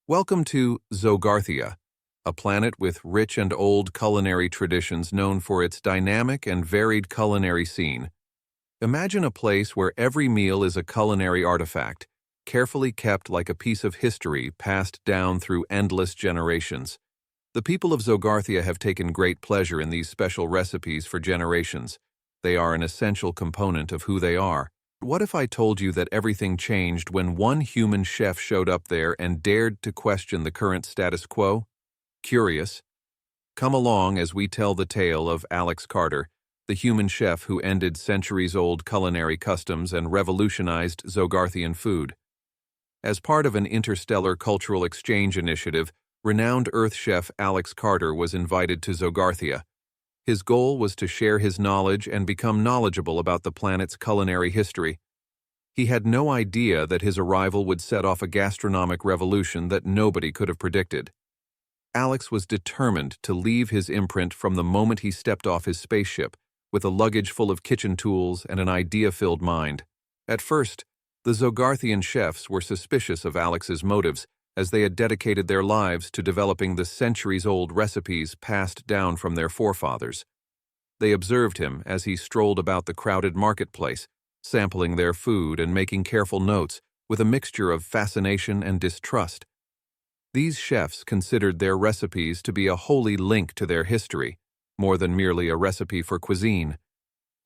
Welcome to Zogarthia, a planet with rich and old culinary traditions known for its dynamic and varied culinary scene. Imagine a place where every meal is a culinary artifact, carefully kept like a piece of history passed down through endless generations. The people of Zogarthia have taken great pleasure in these special recipes for generations. They are an essential component of who they are. What if I told you that everything changed when one human chef showed up there and dared to question the current status quo? Curious? Come along as we tell the tale of Alex Carter, the human chef who ended centuries-old culinary customs and revolutionized Zogarthian food. As part of an interstellar cultural exchange initiative, renowned Earth chef Alex Carter was invited to Zogarthia. His goal was to share his knowledge and become knowledgeable about the planet's culinary history. He had no idea that his arrival would set off a gastronomic revolution that nobody could have predicted. Alex was determined to leave his imprint from the moment he stepped off his spaceship, with a luggage full of kitchen tools and an idea-filled mind. At first, the Zogarthian chefs were suspicious of Alex's motives, as they had dedicated their lives to developing the centuries-old recipes passed down from their forefathers. They observed him as he strolled about the crowded marketplace, sampling their food and making careful notes, with a mixture of fascination and distrust. These chefs considered their recipes to be a holy link to their history, more than merely a recipe for cuisine.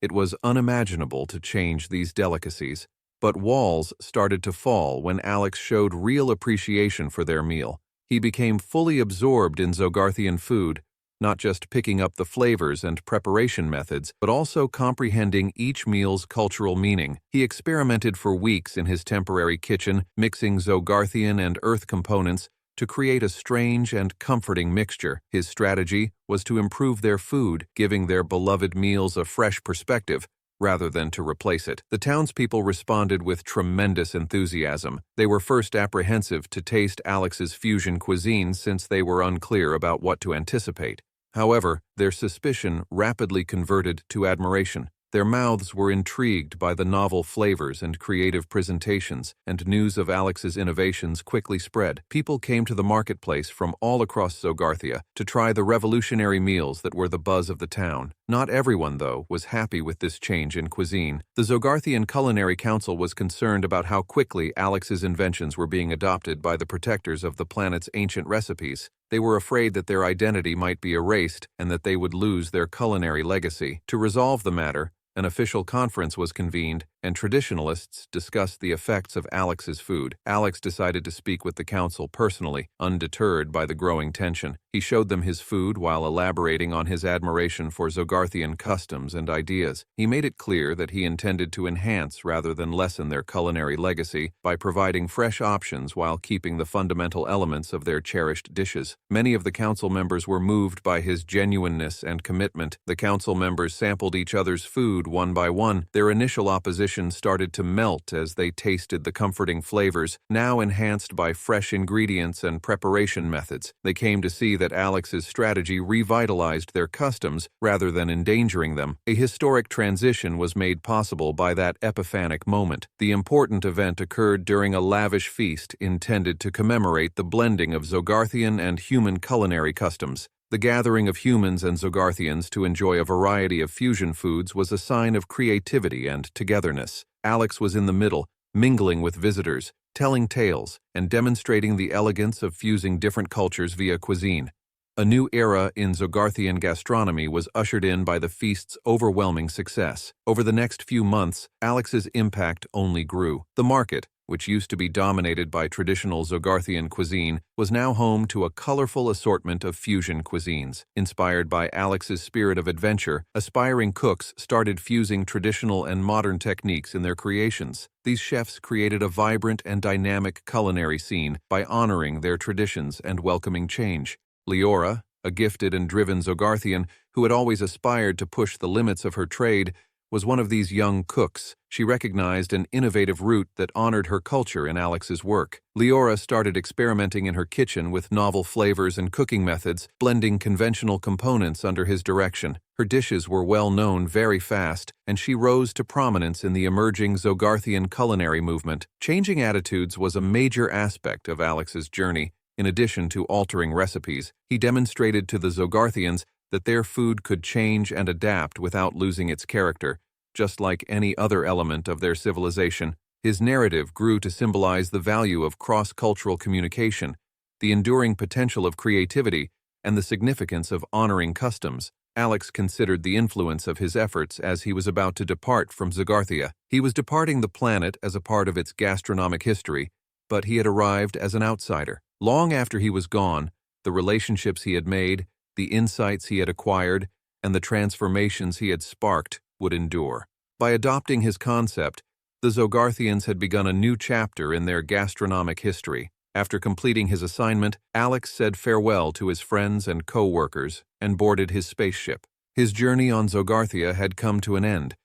It was unimaginable to change these delicacies. But walls started to fall when Alex showed real appreciation for their meal. He became fully absorbed in Zogarthian food, not just picking up the flavors and preparation methods, but also comprehending each meal's cultural meaning. He experimented for weeks in his temporary kitchen, mixing Zogarthian and Earth components to create a strange and comforting mixture. His strategy was to improve their food, giving their beloved meals a fresh perspective, rather than to replace it. The townspeople responded with tremendous enthusiasm. They were first apprehensive to taste Alex's fusion cuisine since they were unclear about what to anticipate. However, their suspicion rapidly converted to admiration. Their mouths were intrigued by the novel flavors and creative presentations, and news of Alex's innovations quickly spread. People came to the marketplace from all across Zogarthia to try the revolutionary meals that were the buzz of the town. Not everyone, though, was happy with this change in cuisine. The Zogarthian Culinary Council was concerned about how quickly Alex's inventions were being adopted by the protectors of the planet's ancient recipes. They were afraid that their identity might be erased and that they would lose their culinary legacy. To resolve the matter, an official conference was convened, and traditionalists discussed the effects of Alex's food. Alex decided to speak with the council personally, undeterred by the growing tension. He showed them his food while elaborating on his admiration for Zogarthian customs and ideas. He made it clear that he intended to enhance rather than lessen their culinary legacy by providing fresh options while keeping the fundamental elements of their cherished dishes. Many of the council members were moved by his genuineness and commitment. The council members sampled each other's food one by one. Their initial opposition started to melt as they tasted the comforting flavors, now enhanced by fresh ingredients and preparation methods. They came to see that Alex's strategy revitalized their customs rather than endangering them. A historic transition was made possible by that epiphanic moment. The important event occurred during a lavish feast intended to commemorate the blending of Zogarthian and human culinary customs. The gathering of humans and Zogarthians to enjoy a variety of fusion foods was a sign of creativity and togetherness. Alex was in the middle, mingling with visitors, telling tales, and demonstrating the elegance of fusing different cultures via cuisine. A new era in Zogarthian gastronomy was ushered in by the feast's overwhelming success. Over the next few months, Alex's impact only grew. The market, which used to be dominated by traditional Zogarthian cuisine, was now home to a colorful assortment of fusion cuisines. Inspired by Alex's spirit of adventure, aspiring cooks started fusing traditional and modern techniques in their creations. These chefs created a vibrant and dynamic culinary scene by honoring their traditions and welcoming change. Leora, a gifted and driven Zogarthian who had always aspired to push the limits of her trade, was one of these young cooks. She recognized an innovative route that honored her culture in Alex's work. Leora started experimenting in her kitchen with novel flavors and cooking methods, blending conventional components under his direction. Her dishes were well known very fast, and she rose to prominence in the emerging Zogarthian culinary movement. Changing attitudes was a major aspect of Alex's journey. In addition to altering recipes, he demonstrated to the Zogarthians that their food could change and adapt without losing its character, just like any other element of their civilization. His narrative grew to symbolize the value of cross-cultural communication, the enduring potential of creativity, and the significance of honoring customs. Alex considered the influence of his efforts as he was about to depart from Zogarthia. He was departing the planet as a part of its gastronomic history, but he had arrived as an outsider. Long after he was gone, the relationships he had made, the insights he had acquired, and the transformations he had sparked would endure. By adopting his concept, the Zogarthians had begun a new chapter in their gastronomic history. After completing his assignment, Alex said farewell to his friends and co-workers and boarded his spaceship. His journey on Zogarthia had come to an end,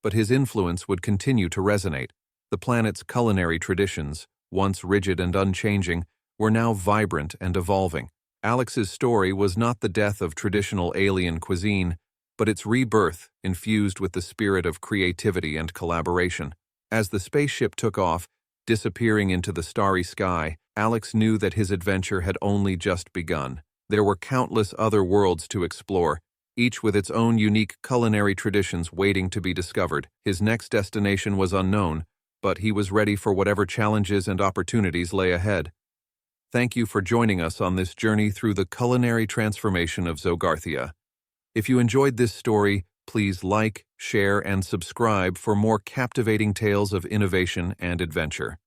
but his influence would continue to resonate. The planet's culinary traditions, once rigid and unchanging, were now vibrant and evolving. Alex's story was not the death of traditional alien cuisine, but its rebirth infused with the spirit of creativity and collaboration. As the spaceship took off, disappearing into the starry sky, Alex knew that his adventure had only just begun. There were countless other worlds to explore, each with its own unique culinary traditions waiting to be discovered. His next destination was unknown, but he was ready for whatever challenges and opportunities lay ahead. Thank you for joining us on this journey through the culinary transformation of Zogarthia. If you enjoyed this story, please like, share, and subscribe for more captivating tales of innovation and adventure.